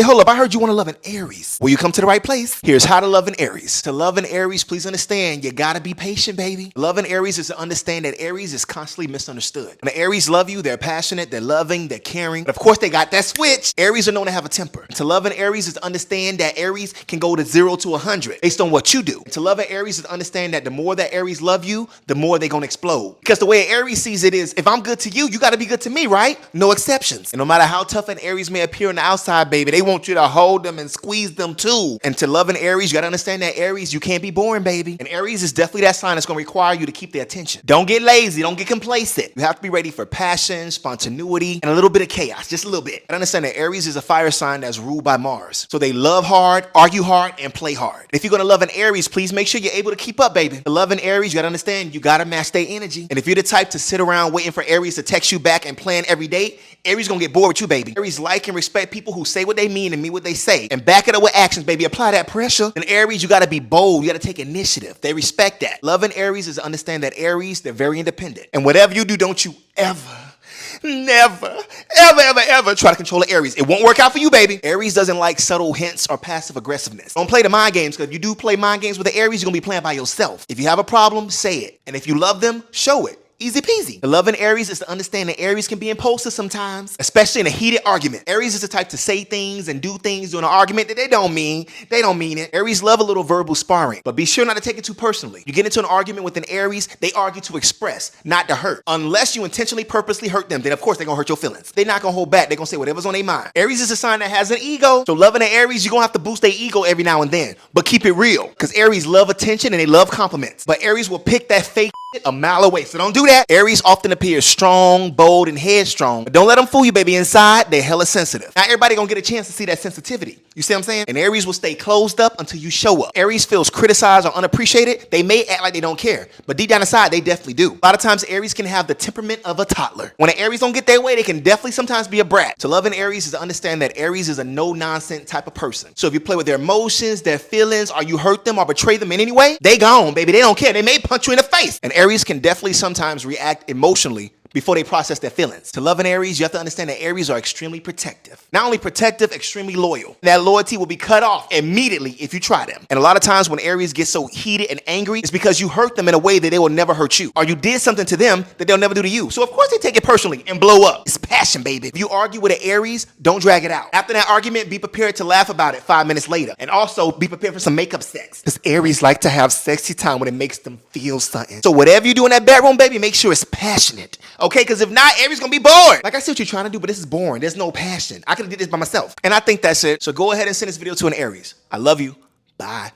Wait, hold up. I heard you want to love an Aries. Well, you come to the right place. Here's how to love an Aries. To love an Aries, please understand, you gotta be patient, baby. Love an Aries is to understand that Aries is constantly misunderstood. When the Aries love you, they're passionate, they're loving, they're caring. But of course, they got that switch. Aries are known to have a temper. To love an Aries is to understand that Aries can go to 0 to 100 based on what you do. To love an Aries is to understand that the more that Aries love you, the more they're gonna explode. Because the way an Aries sees it is, if I'm good to you, you gotta be good to me, right? No exceptions. And no matter how tough an Aries may appear on the outside, baby, they want you to hold them and squeeze them too. And to love an Aries, you gotta understand that Aries, you can't be boring, baby. And Aries is definitely that sign that's gonna require you to keep their attention. Don't get lazy, don't get complacent. You have to be ready for passion, spontaneity, and a little bit of chaos, just a little bit. And understand that Aries is a fire sign that's ruled by Mars. So they love hard, argue hard, and play hard. If you're gonna love an Aries, please make sure you're able to keep up, baby. To love an Aries, you gotta understand you gotta match their energy. And if you're the type to sit around waiting for Aries to text you back and plan every day, Aries gonna get bored with you, baby. Aries like and respect people who say what they mean and mean what they say. And back it up with actions, baby. Apply that pressure. And Aries, you gotta be bold. You gotta take initiative. They respect that. Loving Aries is to understand that Aries, they're very independent. And whatever you do, don't you ever try to control an Aries. It won't work out for you, baby. Aries doesn't like subtle hints or passive aggressiveness. Don't play the mind games, because if you do play mind games with the Aries, you're gonna be playing by yourself. If you have a problem, say it. And if you love them, show it. Easy peasy. The love in Aries is to understand that Aries can be impulsive sometimes, especially in a heated argument. Aries is the type to say things and do things during an argument that they don't mean. They don't mean it. Aries love a little verbal sparring, but be sure not to take it too personally. You get into an argument with an Aries, they argue to express, not to hurt. Unless you intentionally purposely hurt them, then of course they're gonna hurt your feelings. They're not gonna hold back. They're gonna say whatever's on their mind. Aries is a sign that has an ego. So loving an Aries, you're gonna have to boost their ego every now and then, but keep it real, because Aries love attention and they love compliments. But Aries will pick that fake a mile away, so don't do that. Aries often appears strong, bold, and headstrong, but don't let them fool you, baby. Inside, they're hella sensitive. Not everybody gonna get a chance to see that sensitivity. You see what I'm saying? And Aries will stay closed up until you show up. Aries feels criticized or unappreciated. They may act like they don't care, but deep down inside, they definitely do. A lot of times, Aries can have the temperament of a toddler. When an Aries don't get their way, they can definitely sometimes be a brat. To love an Aries is to understand that Aries is a no-nonsense type of person. So if you play with their emotions, their feelings, or you hurt them or betray them in any way, they gone, baby. They don't care. They may punch you in the face. And Aries can definitely sometimes react emotionally before they process their feelings. To love an Aries, you have to understand that Aries are extremely protective. Not only protective, extremely loyal. That loyalty will be cut off immediately if you try them. And a lot of times when Aries get so heated and angry, it's because you hurt them in a way that they will never hurt you. Or you did something to them that they'll never do to you. So of course they take it personally and blow up. It's passion, baby. If you argue with an Aries, don't drag it out. After that argument, be prepared to laugh about it 5 minutes later. And also be prepared for some makeup sex. Because Aries like to have sexy time when it makes them feel something. So whatever you do in that bedroom, baby, make sure it's passionate. Okay, because if not, Aries gonna be bored. Like, I see what you're trying to do, but this is boring. There's no passion. I could have did this by myself. And I think that's it. So go ahead and send this video to an Aries. I love you. Bye.